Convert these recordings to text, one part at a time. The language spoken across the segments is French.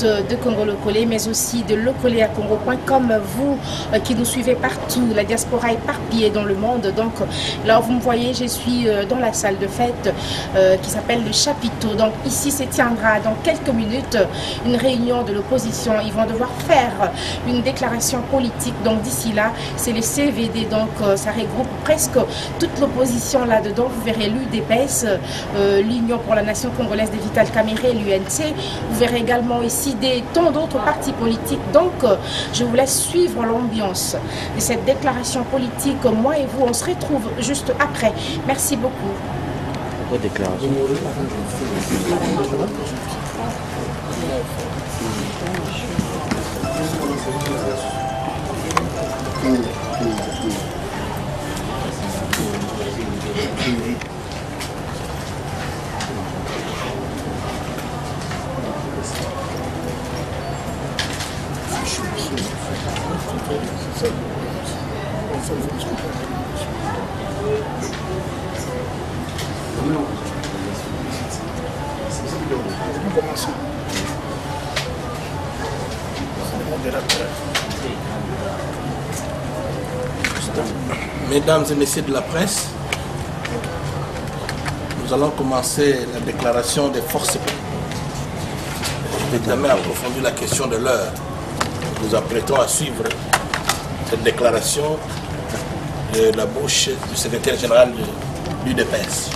de Congo Locolé, mais aussi de Locolé à Congo.com, vous qui nous suivez partout, la diaspora éparpillée dans le monde. Donc là, vous me voyez, je suis dans la salle de fête qui s'appelle le Chapiteau. Donc ici se tiendra dans quelques minutes une réunion de l'opposition. Ils vont devoir faire une déclaration politique. Donc d'ici là, c'est le CVD. Donc ça regroupe presque toute l'opposition là-dedans. Vous verrez l'UDPS, l'Union pour la Nation Congolaise de Vital Kamerhe, l'UNC. Vous verrez également ici tant d'autres partis politiques. Donc je vous laisse suivre l'ambiance de cette déclaration politique. Moi et vous, on se retrouve juste après. Merci beaucoup. Déclaration. Mesdames et messieurs de la presse, nous allons commencer la déclaration des forces politiques. Je vais jamais approfondir la question de l'heure. Nous nous apprêtons à suivre cette déclaration de la bouche du secrétaire général de l'UDPS.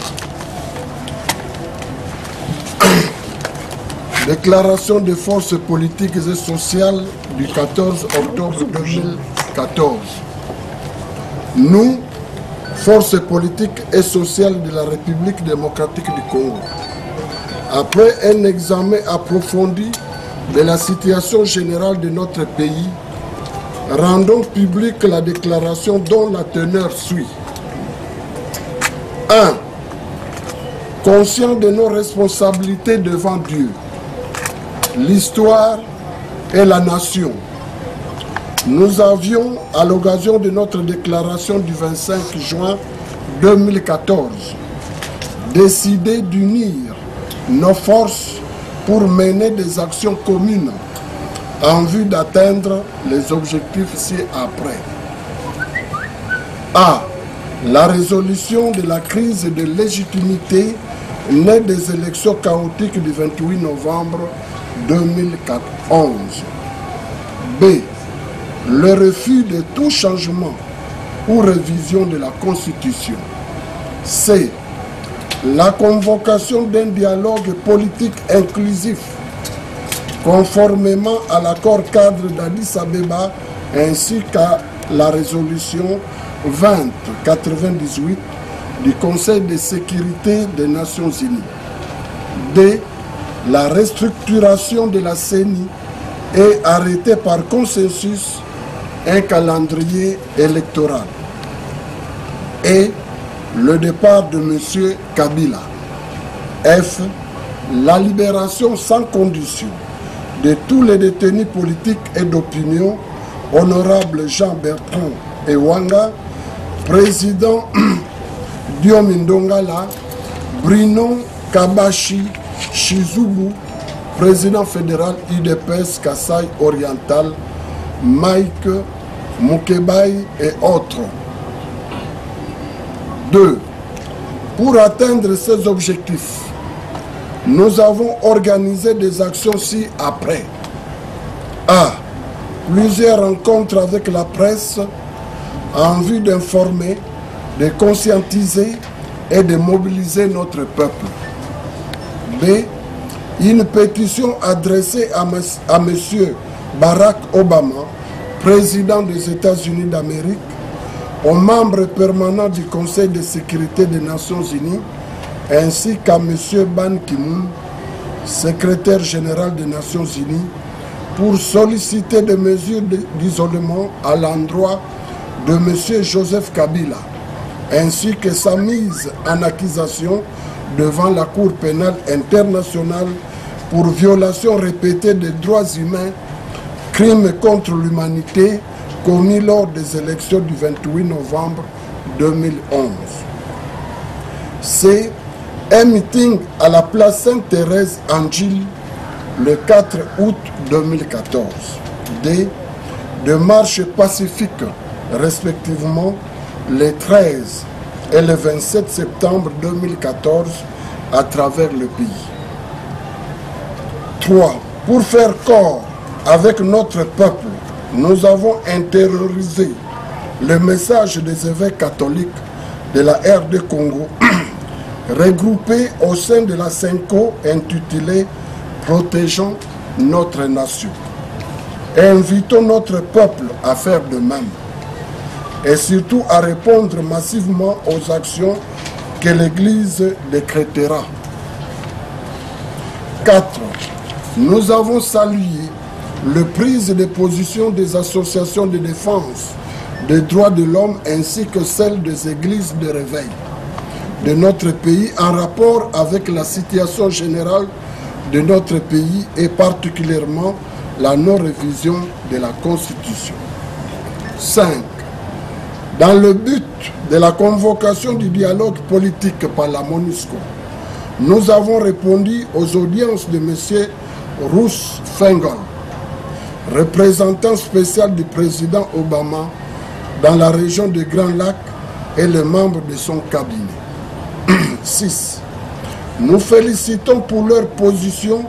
Déclaration des forces politiques et sociales du 14 octobre 2014. Nous, forces politiques et sociales de la République démocratique du Congo, après un examen approfondi de la situation générale de notre pays, rendons publique la déclaration dont la teneur suit. 1. Conscient de nos responsabilités devant Dieu, l'histoire et la nation, nous avions, à l'occasion de notre déclaration du 25 juin 2014, décidé d'unir nos forces pour mener des actions communes en vue d'atteindre les objectifs ci-après. A. La résolution de la crise de légitimité née des élections chaotiques du 28 novembre 2011. B. Le refus de tout changement ou révision de la Constitution. C. La convocation d'un dialogue politique inclusif conformément à l'accord cadre d'Addis Abeba ainsi qu'à la résolution 2098 du Conseil de sécurité des Nations Unies. D. La restructuration de la CENI et arrêter par consensus un calendrier électoral. Et le départ de M. Kabila. F. La libération sans condition de tous les détenus politiques et d'opinion, honorable Jean-Bertrand Ewanga, président Diomindongala, Bruno Kabashi Shizubu, président fédéral UDPS Kasaï Oriental, Mike Mukebai et autres. 2. Pour atteindre ces objectifs, nous avons organisé des actions ci-après. A. Plusieurs rencontres avec la presse en vue d'informer, de conscientiser et de mobiliser notre peuple. B. Une pétition adressée à M. Barack Obama, président des États-Unis d'Amérique, aux membres permanents du Conseil de sécurité des Nations Unies, ainsi qu'à M. Ban Ki-moon, secrétaire général des Nations Unies, pour solliciter des mesures d'isolement à l'endroit de M. Joseph Kabila, ainsi que sa mise en accusation devant la Cour pénale internationale pour violation répétée des droits humains, crimes contre l'humanité commis lors des élections du 28 novembre 2011. C. Un meeting à la place Sainte-Thérèse en Gilles le 4 août 2014. D. De marches pacifiques, respectivement les 13 et le 27 septembre 2014 à travers le pays. 3. Pour faire corps avec notre peuple, nous avons intériorisé le message des évêques catholiques de la RD Congo, regroupés au sein de la CENCO intitulée « Protégeons notre nation ». Et invitons notre peuple à faire de même. Et surtout à répondre massivement aux actions que l'Église décrétera. 4. Nous avons salué le prise de position des associations de défense des droits de l'homme ainsi que celle des églises de réveil de notre pays en rapport avec la situation générale de notre pays et particulièrement la non-révision de la Constitution. 5. Dans le but de la convocation du dialogue politique par la MONUSCO, nous avons répondu aux audiences de M. Russ Feingold, représentant spécial du président Obama dans la région de Grand Lac et les membres de son cabinet. 6. Nous félicitons pour leur position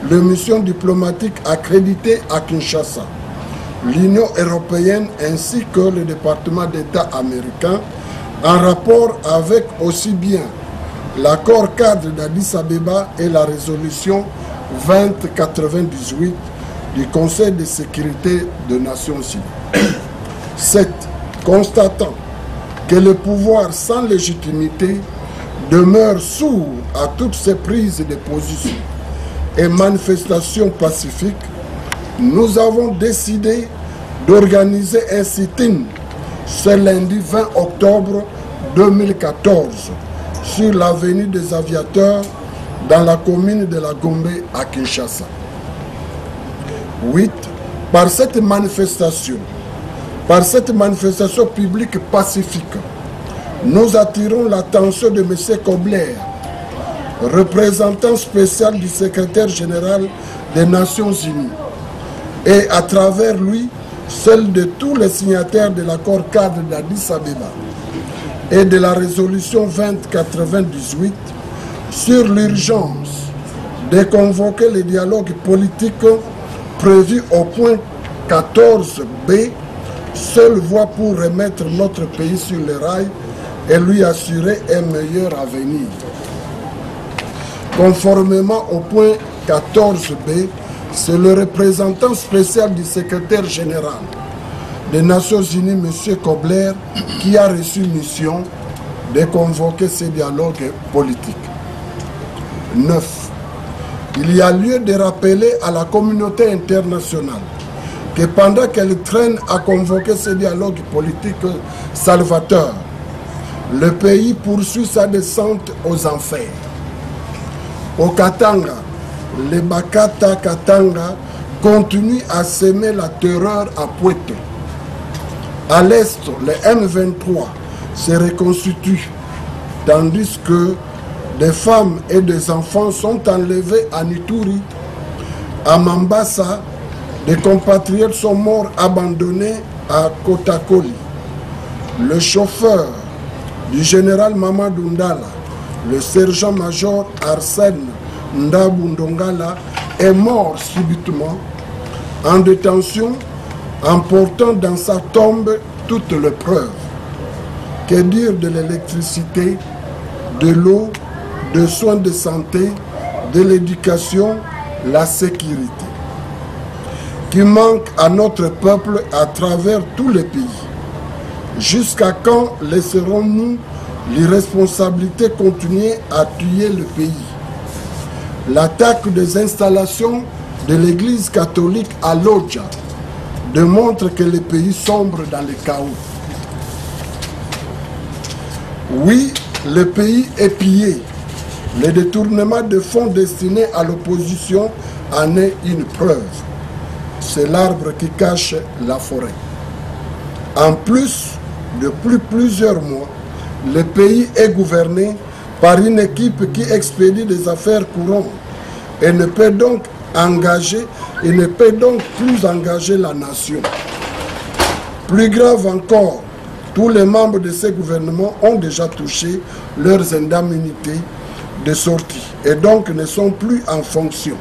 les missions diplomatiques accréditées à Kinshasa, l'Union européenne ainsi que le département d'État américain en rapport avec aussi bien l'accord cadre d'Addis Abeba et la résolution 2098 du Conseil de sécurité des Nations Unies. 7. Constatant que le pouvoir sans légitimité demeure sourd à toutes ces prises de position et manifestations pacifiques, nous avons décidé d'organiser un sit-in ce lundi 20 octobre 2014 sur l'avenue des Aviateurs dans la commune de la Gombe à Kinshasa. 8. Par cette manifestation publique pacifique, nous attirons l'attention de M. Kobler, représentant spécial du secrétaire général des Nations Unies, et à travers lui, celle de tous les signataires de l'accord cadre d'Addis Abeba et de la résolution 2098 sur l'urgence de convoquer le dialogue politique prévu au point 14b, seule voie pour remettre notre pays sur les rails et lui assurer un meilleur avenir. Conformément au point 14b, c'est le représentant spécial du secrétaire général des Nations Unies, M. Kobler, qui a reçu mission de convoquer ce dialogue politique. 9. Il y a lieu de rappeler à la communauté internationale que pendant qu'elle traîne à convoquer ce dialogue politique salvateur, le pays poursuit sa descente aux enfers. Au Katanga, les Bakata Katanga continuent à semer la terreur à Pointe. À l'est, les M23 se reconstituent, tandis que des femmes et des enfants sont enlevés à Ituri. À Mambasa, des compatriotes sont morts abandonnés à Kotakoli. Le chauffeur du général Mamadou Ndala, le sergent-major Arsène Ndabundongala, est mort subitement en détention, emportant dans sa tombe toutes les preuves. Que dire de l'électricité, de l'eau, des soins de santé, de l'éducation, la sécurité, qui manque à notre peuple à travers tous les pays. Jusqu'à quand laisserons-nous l'irresponsabilité continuer à tuer le pays? L'attaque des installations de l'Église catholique à Lodja démontre que le pays sombre dans le chaos. Oui, le pays est pillé. Le détournement de fonds destinés à l'opposition en est une preuve. C'est l'arbre qui cache la forêt. En plus, depuis plusieurs mois, le pays est gouverné par une équipe qui expédie des affaires courantes et ne peut donc engagé et ne peut donc plus engager la nation. Plus grave encore, tous les membres de ces gouvernements ont déjà touché leurs indemnités de sortie et donc ne sont plus en fonction.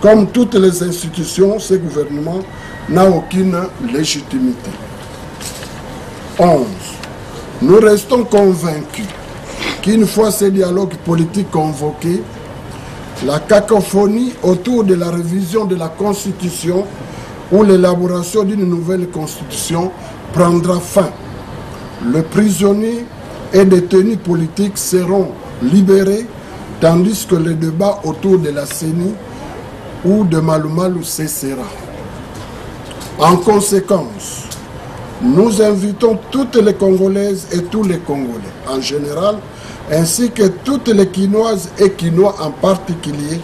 Comme toutes les institutions, ce gouvernement n'a aucune légitimité. 11. Nous restons convaincus qu'une fois ces dialogues politiques convoqués, la cacophonie autour de la révision de la Constitution ou l'élaboration d'une nouvelle Constitution prendra fin. Les prisonniers et détenus politiques seront libérés, tandis que le débat autour de la CENI ou de Malumalu cessera. En conséquence, nous invitons toutes les Congolaises et tous les Congolais en général, ainsi que toutes les Quinoises et Quinois en particulier,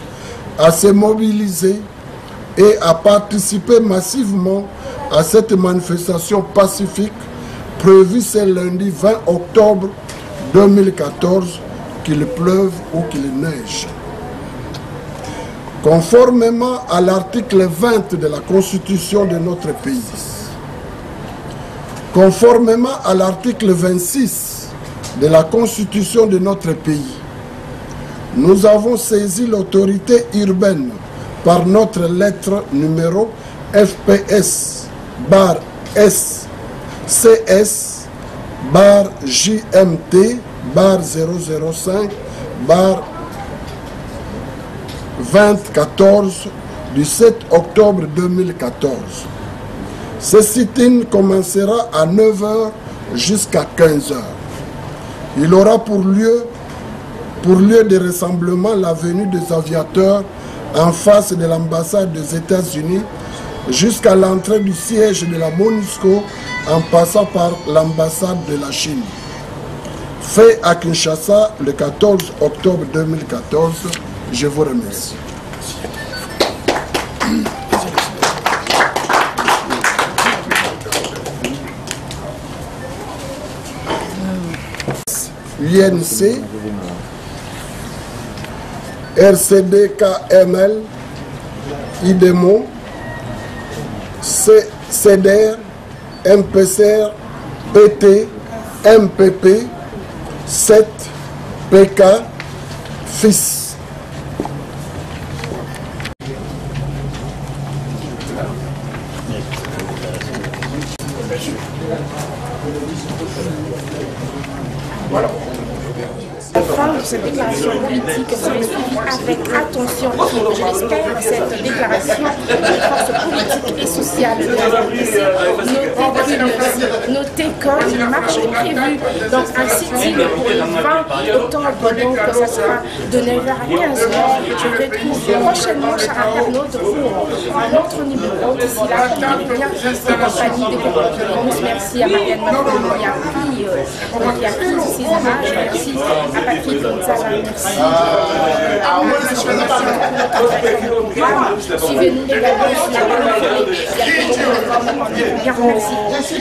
à se mobiliser et à participer massivement à cette manifestation pacifique prévue ce lundi 20 octobre 2014, qu'il pleuve ou qu'il neige. Conformément à l'article 20 de la Constitution de notre pays, conformément à l'article 26 de la Constitution de notre pays, nous avons saisi l'autorité urbaine par notre lettre numéro FPS/JMT/005/2014 du 7 octobre 2014. Ce sit-in commencera à 9 h jusqu'à 15 h. Il aura pour lieu de rassemblement la venue des aviateurs en face de l'ambassade des États-Unis jusqu'à l'entrée du siège de la MONUSCO en passant par l'ambassade de la Chine. Fait à Kinshasa le 14 octobre 2014. Je vous remercie. UNC, RCD-KML, IDEMO, CDR, MPCR, PT, MPP, 7, PK, FIS. Voilà. La fin de cette déclaration politique sera suivie avec attention. Je l'espère, cette déclaration des forces politiques et sociales de la RDC. Notez qu'une marche est prévue, donc un sit-in pour le 20 octobre, donc ça sera de 9 h à 15 h. Je vous retrouve prochainement, chers internautes, pour un autre numéro. D'ici là, portez-vous bien en compagnie de Congolais. Merci à Marianne Macron qui a pris ces images. Merci à Patrick Gonzala, merci à notre suivez-nous également sur la plateforme. Merci.